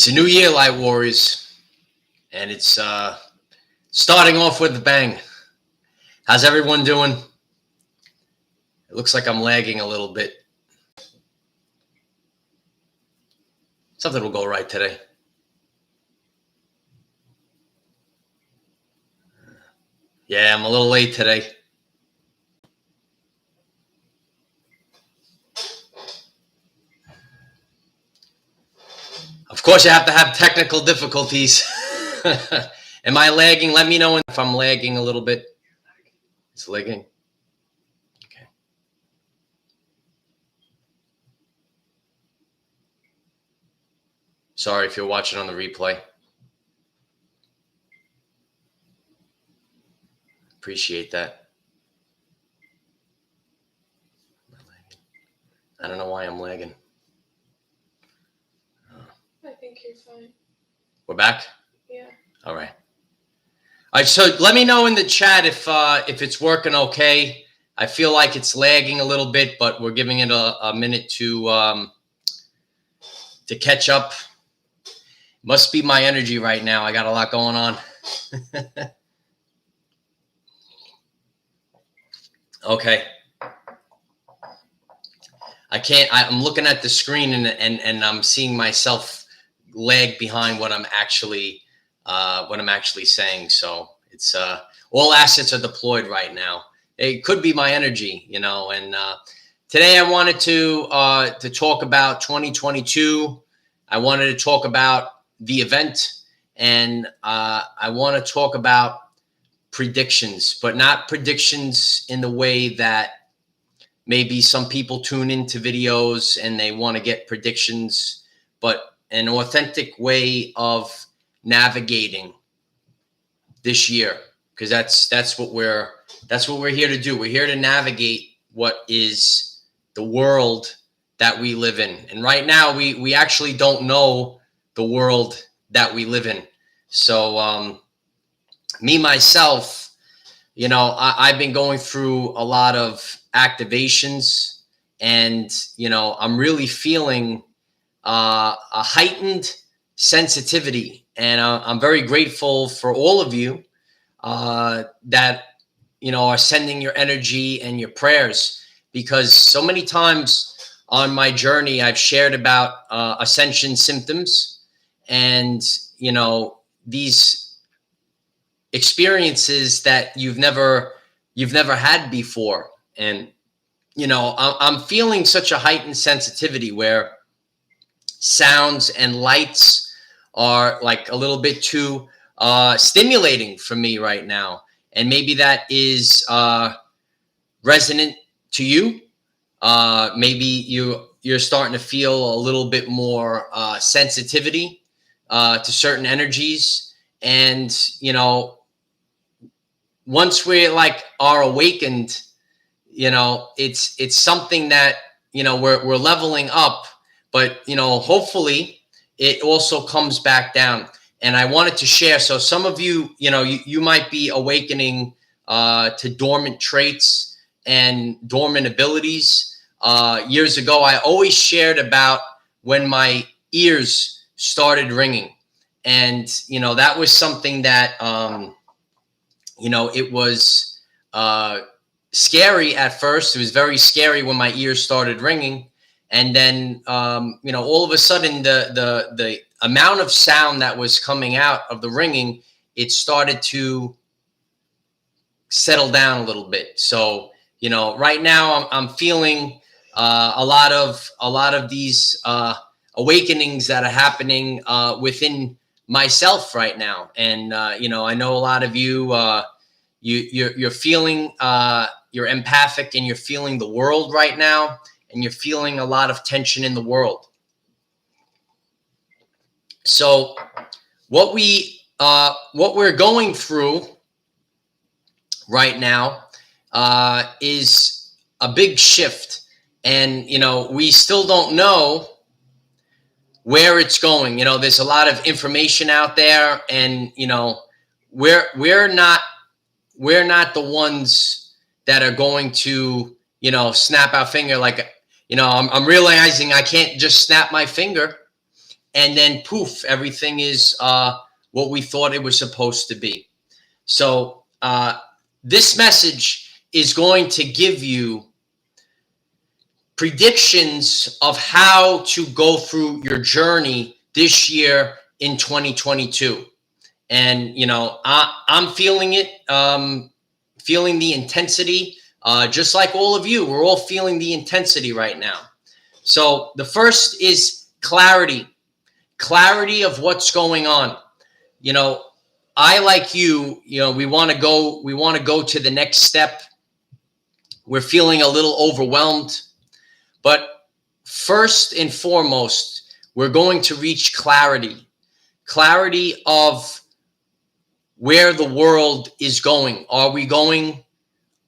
It's a new year, Light Warriors, and it's starting off with a bang. How's everyone doing? It looks like I'm lagging a little bit. Something will go right today. Yeah, I'm a little late today. Of course, you have to have technical difficulties. Am I lagging? Let me know if I'm lagging a little bit. It's lagging. Okay. Sorry if you're watching on the replay. Appreciate that. I don't know why I'm lagging. I think you're fine. We're back? Yeah. All right. All right, so let me know in the chat if it's working okay. I feel like it's lagging a little bit, but we're giving it a minute to catch up. Must be my energy right now. I got a lot going on. Okay. I'm looking at the screen and I'm seeing myself lag behind what I'm actually saying. So it's all assets are deployed right now. It could be my energy, you know. And today I wanted to talk about 2022. I wanted to talk about the event, and I want to talk about predictions, but not predictions in the way that maybe some people tune into videos and they want to get predictions, but an authentic way of navigating this year, because that's what we're here to do. We're here to navigate what is the world that we live in. And right now we actually don't know the world that we live in. So me myself, you know, I've been going through a lot of activations, and you know, I'm really feeling a heightened sensitivity, and I'm very grateful for all of you that, you know, are sending your energy and your prayers, because so many times on my journey I've shared about ascension symptoms, and you know, these experiences that you've never had before. And you know, I'm feeling such a heightened sensitivity where sounds and lights are like a little bit too stimulating for me right now. And maybe that is resonant to you. Maybe you're starting to feel a little bit more sensitivity to certain energies. And you know, once we like are awakened, you know, it's something that, you know, we're leveling up, but you know, hopefully it also comes back down. And I wanted to share. So some of you, you know, you might be awakening to dormant traits and dormant abilities. Years ago, I always shared about when my ears started ringing. And, you know, that was something that, you know, it was scary at first. It was very scary when my ears started ringing. And then, you know, all of a sudden, the amount of sound that was coming out of the ringing, it started to settle down a little bit. So, you know, right now I'm feeling a lot of these awakenings that are happening within myself right now. And you know, I know a lot of you, you're feeling, you're empathic, and you're feeling the world right now, and you're feeling a lot of tension in the world. So what we're going through right now is a big shift. And, you know, we still don't know where it's going. You know, there's a lot of information out there, and, you know, we're not the ones that are going to, you know, snap our finger. Like, you know, I'm realizing I can't just snap my finger and then poof, everything is what we thought it was supposed to be. So this message is going to give you predictions of how to go through your journey this year in 2022. And, you know, I'm feeling it, feeling the intensity, just like all of you. We're all feeling the intensity right now. So the first is clarity of what's going on. You know, I, like you know, we want to go to the next step. We're feeling a little overwhelmed, but first and foremost, we're going to reach clarity of where the world is going. Are we going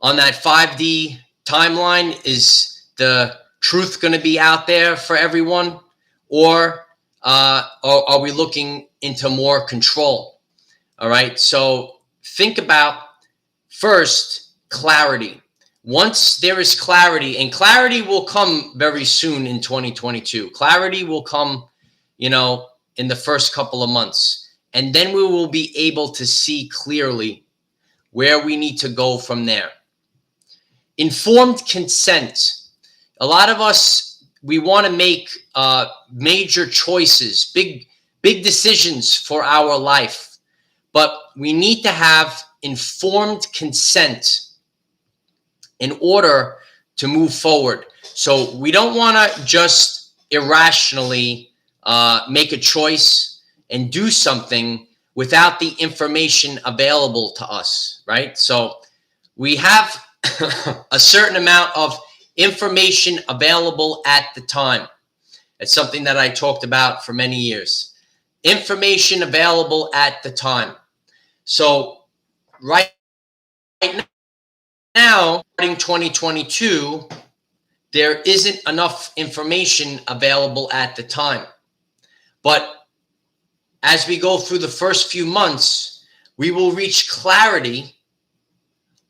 on that 5D timeline? Is the truth going to be out there for everyone? Or are we looking into more control? All right. So think about first clarity. Once there is clarity, and clarity will come very soon in 2022. Clarity will come, you know, in the first couple of months. And then we will be able to see clearly where we need to go from there. Informed consent. A lot of us, we want to make major choices, big decisions for our life. But we need to have informed consent in order to move forward. So we don't want to just irrationally make a choice and do something without the information available to us, right? So we have a certain amount of information available at the time. It's something that I talked about for many years. Information available at the time. So right now, starting 2022, there isn't enough information available at the time. But as we go through the first few months, we will reach clarity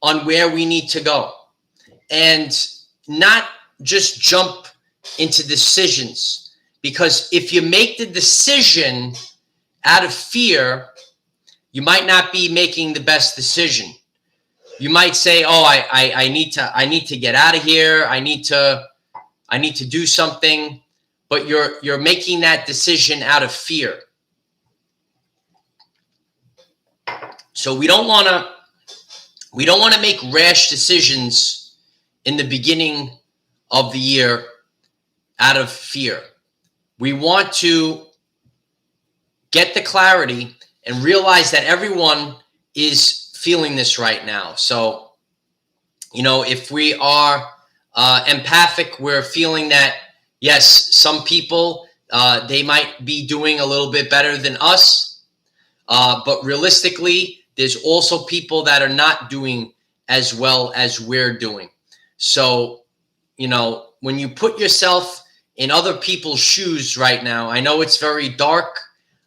on where we need to go and not just jump into decisions. Because if you make the decision out of fear, you might not be making the best decision. You might say, "Oh, I need to get out of here. I need to do something," but you're making that decision out of fear. So we don't want to make rash decisions in the beginning of the year out of fear. We want to get the clarity and realize that everyone is feeling this right now. So, you know, if we are empathic, we're feeling that, yes, some people, they might be doing a little bit better than us. But realistically, there's also people that are not doing as well as we're doing. So, you know, when you put yourself in other people's shoes right now, I know it's very dark.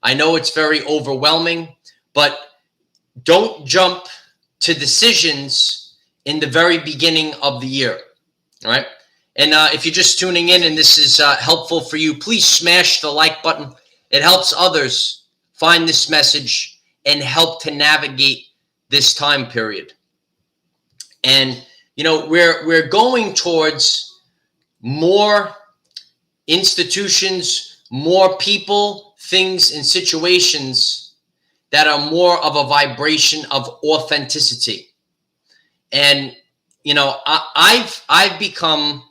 I know it's very overwhelming, but don't jump to decisions in the very beginning of the year. All right. And if you're just tuning in and this is helpful for you, please smash the like button. It helps others find this message and help to navigate this time period. And, you know, we're going towards more institutions, more people, things, and situations that are more of a vibration of authenticity. And, you know, I've become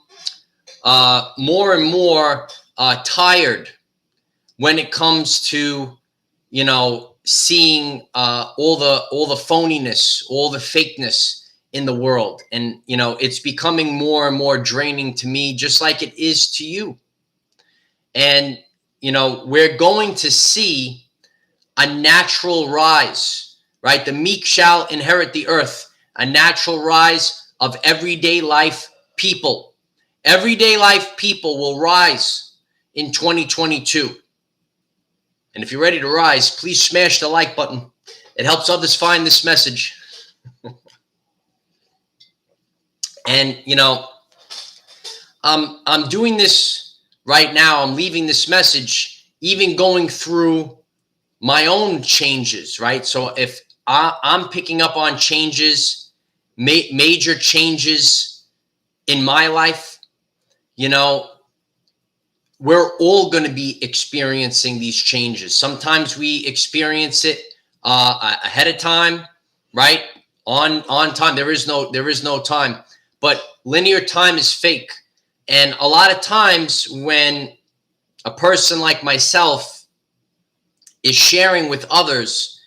more and more tired when it comes to, you know, seeing all the phoniness, all the fakeness in the world. And, you know, it's becoming more and more draining to me, just like it is to you. And, you know, we're going to see a natural rise, right? The meek shall inherit the earth, a natural rise of everyday life people. Everyday life people will rise in 2022. And if you're ready to rise, please smash the like button. It helps others find this message. And, you know, I'm doing this right now. I'm leaving this message even going through my own changes, right? So if I'm picking up on changes, major changes in my life, you know, we're all going to be experiencing these changes. Sometimes we experience it ahead of time, right? On time. There is no time, but linear time is fake. And a lot of times when a person like myself is sharing with others,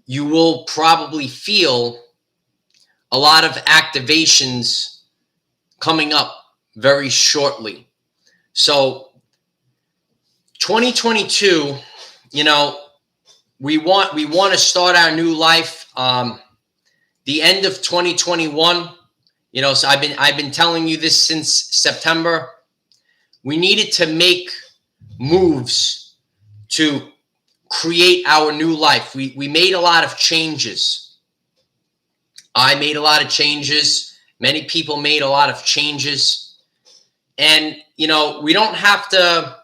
you will probably feel a lot of activations coming up very shortly. So 2022, you know, we want to start our new life. The end of 2021, you know, so I've been telling you this since September. We needed to make moves to create our new life. We made a lot of changes. I made a lot of changes. Many people made a lot of changes. And, you know, we don't have to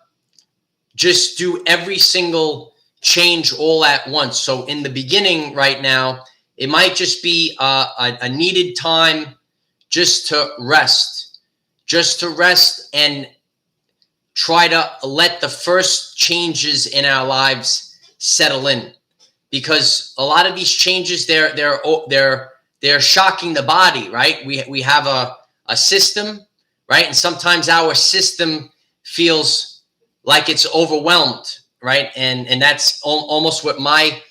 just do every single change all at once. So in the beginning right now, it might just be a needed time just to rest and try to let the first changes in our lives settle in, because a lot of these changes, they're shocking the body, right? We have a system, right? And sometimes our system feels like it's overwhelmed, right? And that's almost what my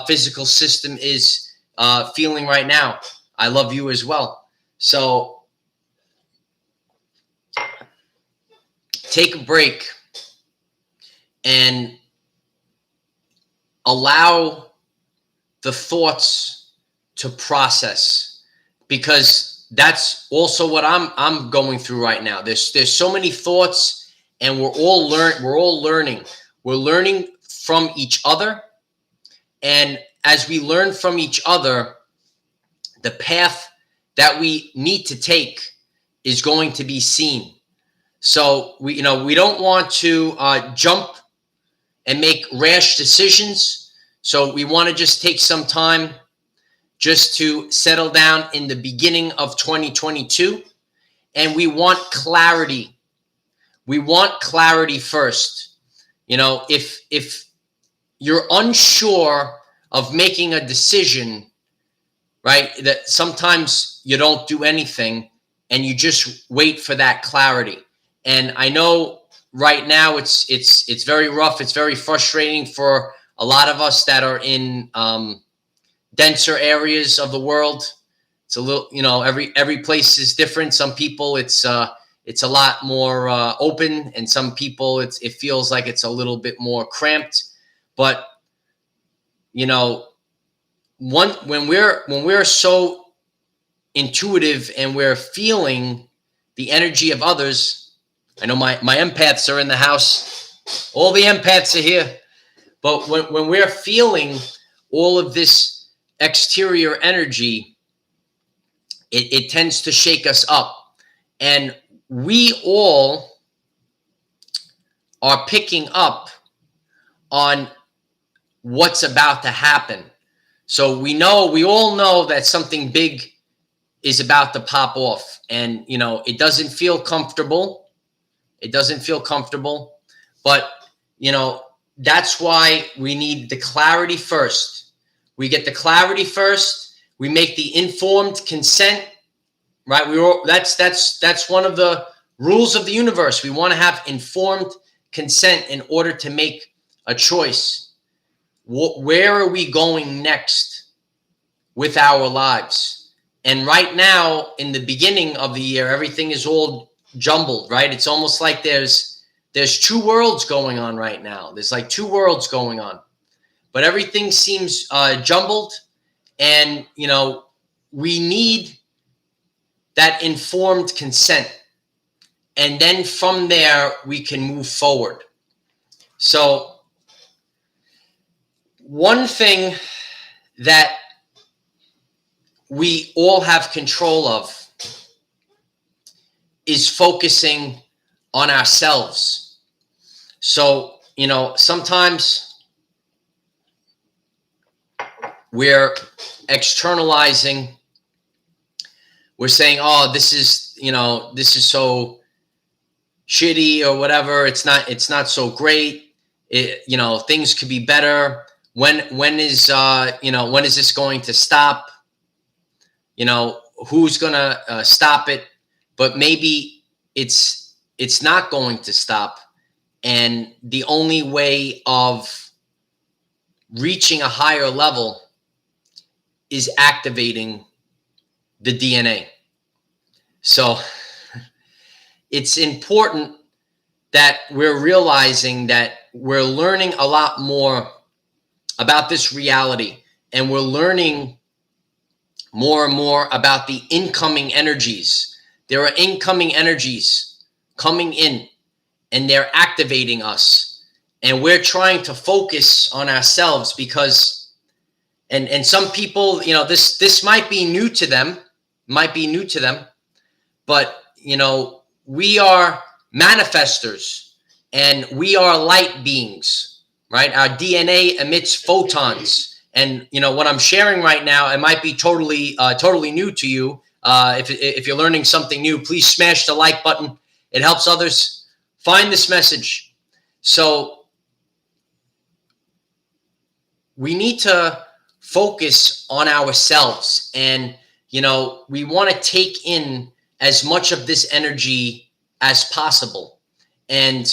physical system is feeling right now. I love you as well. So take a break and allow the thoughts to process, because that's also what I'm going through right now. There's so many thoughts, and we're all learning. We're learning from each other, and as we learn from each other, the path that we need to take is going to be seen. So we don't want to jump and make rash decisions. So we want to just take some time just to settle down in the beginning of 2022. And we want clarity. We want clarity first. You know, if you're unsure of making a decision, right, that sometimes you don't do anything and you just wait for that clarity. And I know right now it's very rough. It's very frustrating for a lot of us that are in denser areas of the world. It's a little, you know, every place is different. Some people it's a lot more open, and some people it feels like it's a little bit more cramped. But you know, when we're so intuitive and we're feeling the energy of others. I know my empaths are in the house. All the empaths are here. But when we're feeling all of this exterior energy, it tends to shake us up. And we all are picking up on what's about to happen. So we all know that something big is about to pop off. And, you know, it doesn't feel comfortable. It doesn't feel comfortable. But, you know, that's why we need the clarity first. We get the clarity first. We make the informed consent, right? That's one of the rules of the universe. We want to have informed consent in order to make a choice. Where are we going next with our lives? And right now, in the beginning of the year, everything is all jumbled, right? It's almost like there's two worlds going on right now. There's like two worlds going on, but everything seems jumbled. And, you know, we need that informed consent. And then from there, we can move forward. So one thing that we all have control of is focusing on ourselves. So, sometimes we're externalizing, we're saying, oh, this is so shitty or whatever. It's not so great. Things could be better. When is this going to stop? Who's gonna stop it? But maybe it's not going to stop, and the only way of reaching a higher level is activating the DNA. So it's important that we're realizing that we're learning a lot more about this reality, and we're learning more and more about the incoming energies. There are incoming energies coming in, and they're activating us. And we're trying to focus on ourselves because, and some people, this might be new to them, but, we are manifestors and we are light beings, right? Our DNA emits photons. And, what I'm sharing right now, it might be totally new to you. If you're learning something new, please smash the like button. It helps others find this message. So we need to focus on ourselves, and, we want to take in as much of this energy as possible. And,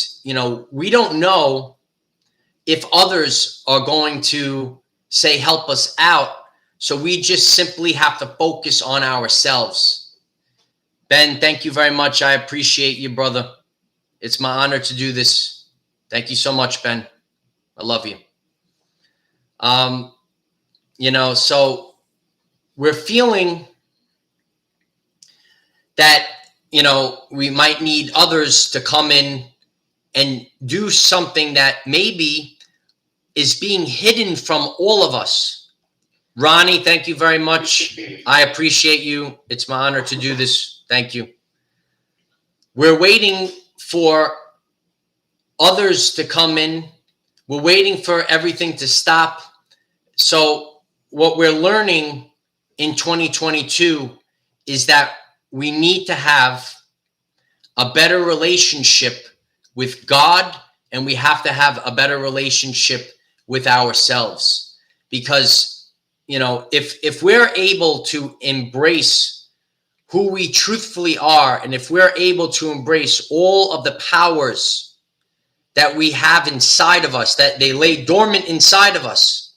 we don't know if others are going to say, help us out. So we just simply have to focus on ourselves. Ben, thank you very much. I appreciate you, brother. It's my honor to do this. Thank you so much, Ben. I love you. So we're feeling that, we might need others to come in and do something that maybe is being hidden from all of us. Ronnie, thank you very much. I appreciate you. It's my honor to do this. Thank you. We're waiting for others to come in. We're waiting for everything to stop. So what we're learning in 2022 is that we need to have a better relationship with God, and we have to have a better relationship with ourselves. Because, if we're able to embrace who we truthfully are, and if we're able to embrace all of the powers that we have inside of us, that they lay dormant inside of us,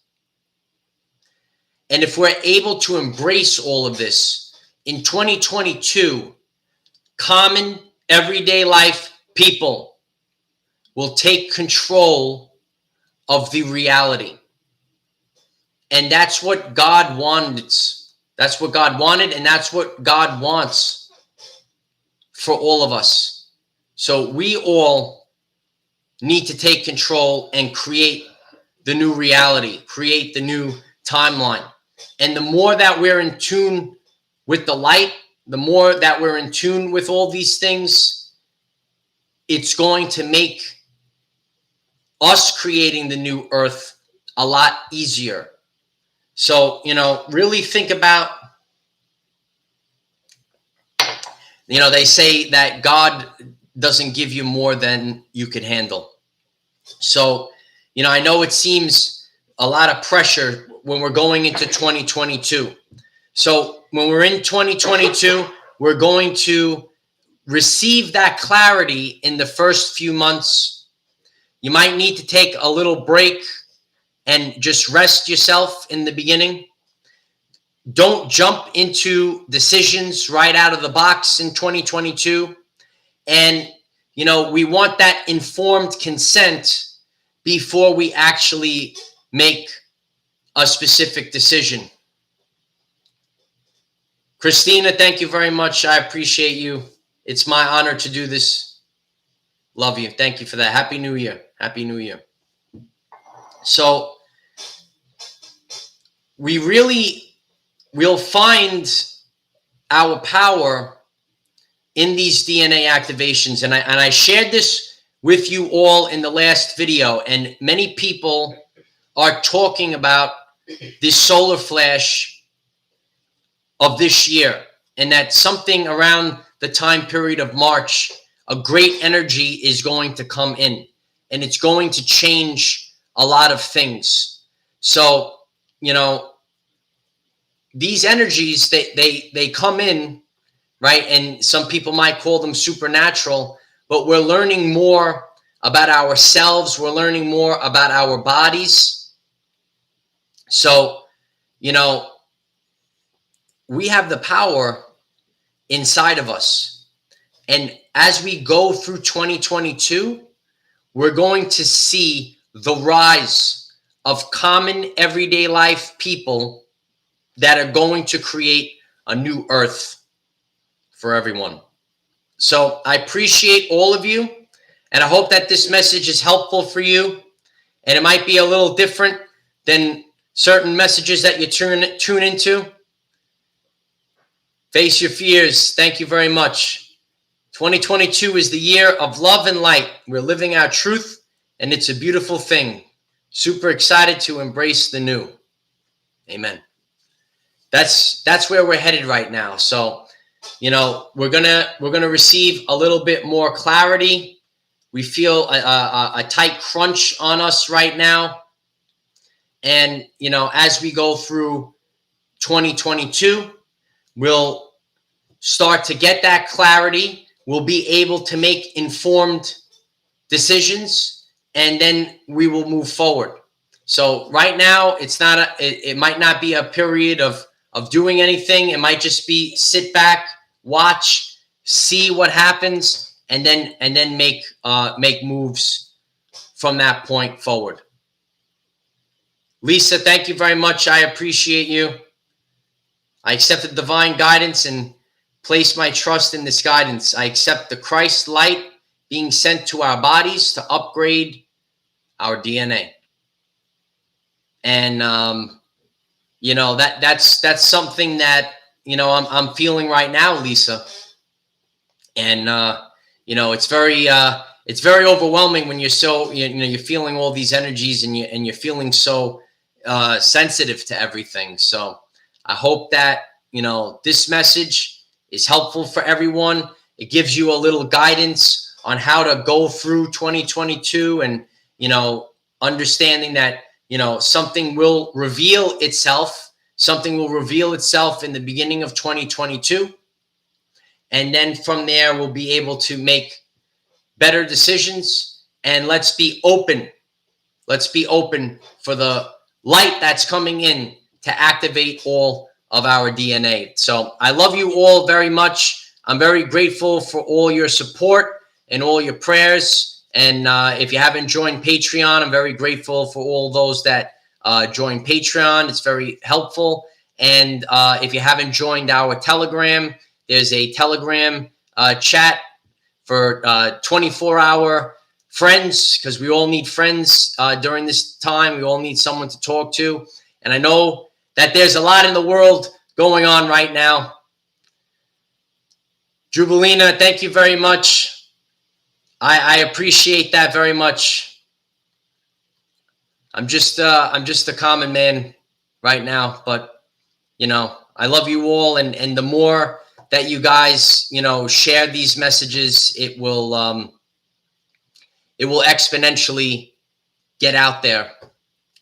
and if we're able to embrace all of this in 2022, common everyday life people will take control of the reality. And that's what God wanted. That's what God wanted, and that's what God wants for all of us. So we all need to take control and create the new reality, create the new timeline. And the more that we're in tune with the light, the more that we're in tune with all these things, it's going to make us creating the new earth a lot easier. So, really think about, they say that God doesn't give you more than you could handle. So, I know it seems a lot of pressure when we're going into 2022. So when we're in 2022, we're going to receive that clarity in the first few months. You might need to take a little break and just rest yourself in the beginning. Don't jump into decisions right out of the box in 2022. And, we want that informed consent before we actually make a specific decision. Christina, thank you very much. I appreciate you. It's my honor to do this. Love you. Thank you for that. Happy New Year. Happy New Year. So we'll find our power in these DNA activations. And I shared this with you all in the last video, and many people are talking about this solar flash of this year, and that something around the time period of March, a great energy is going to come in, and it's going to change a lot of things. So, you know, these energies, they come in, right? And some people might call them supernatural, but we're learning more about ourselves. We're learning more about our bodies. So, you know, we have the power inside of us. And as we go through 2022, we're going to see the rise of common everyday life people that are going to create a new earth for everyone. So I appreciate all of you, and I hope that this message is helpful for you. And it might be a little different than certain messages that you tune into. Face your fears. Thank you very much. 2022 is the year of love and light. We're living our truth, and it's a beautiful thing. Super excited to embrace the new. Amen. That's where we're headed right now. So, you know, we're gonna receive a little bit more clarity. We feel a tight crunch on us right now, and you know, as we go through 2022, we'll start to get that clarity. We'll be able to make informed decisions, and then we will move forward. So right now, it might not be a period of doing anything. It might just be sit back, watch, see what happens, and then make moves from that point forward. Lisa, thank you very much. I appreciate you. I accept the divine guidance and place my trust in this guidance. I accept the Christ light being sent to our bodies to upgrade our DNA. And you know, that's something that, you know, I'm feeling right now, Lisa. And you know, it's very overwhelming when you're so, you know, you're feeling all these energies, and you're feeling so sensitive to everything. So I hope that, you know, this message is helpful for everyone. It gives you a little guidance on how to go through 2022, and, you know, understanding that, you know, something will reveal itself. Something will reveal itself in the beginning of 2022. And then from there, we'll be able to make better decisions. And let's be open. Let's be open for the light that's coming in to activate all of our DNA. So I love you all very much. I'm very grateful for all your support and all your prayers. And if you haven't joined Patreon, I'm very grateful for all those that join Patreon. It's very helpful. And if you haven't joined our Telegram, there's a Telegram chat for 24-hour friends, because we all need friends during this time. We all need someone to talk to. And I know that there's a lot in the world going on right now. Jubilina, thank you very much. I appreciate that very much. I'm just a common man right now, but you know, I love you all, and the more that you guys, you know, share these messages, it will exponentially get out there,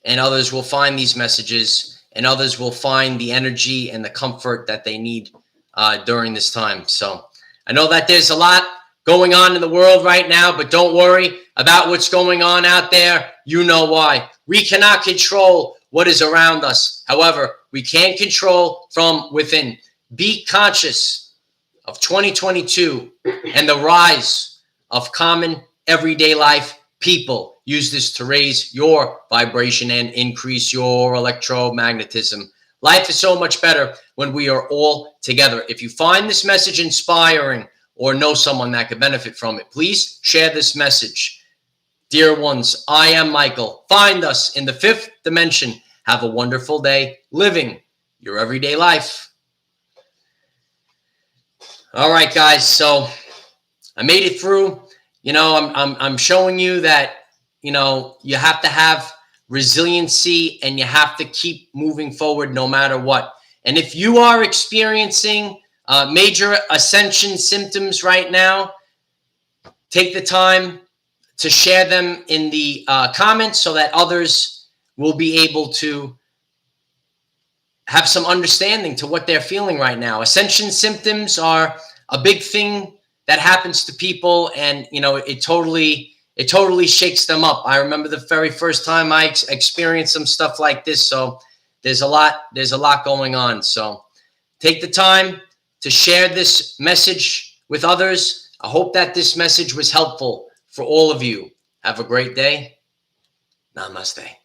and others will find these messages, and others will find the energy and the comfort that they need during this time. So I know that there's a lot going on in the world right now, but don't worry about what's going on out there. You know why. We cannot control what is around us. However, we can control from within. Be conscious of 2022 and the rise of common everyday life people. Use this to raise your vibration and increase your electromagnetism. Life is so much better when we are all together. If you find this message inspiring, or know someone that could benefit from it, please share this message. Dear ones, I am Michael. Find us in the 5th dimension. Have a wonderful day living your everyday life. All right, guys. So I made it through You know, I'm showing you that, you know, you have to have resiliency and you have to keep moving forward no matter what. And if you are experiencing major ascension symptoms right now, take the time to share them in the comments so that others will be able to have some understanding to what they're feeling right now. Ascension symptoms are a big thing that happens to people, and you know, it totally shakes them up. I remember the very first time I experienced some stuff like this. So there's a lot going on. So take the time to share this message with others. I hope that this message was helpful for all of you. Have a great day. Namaste.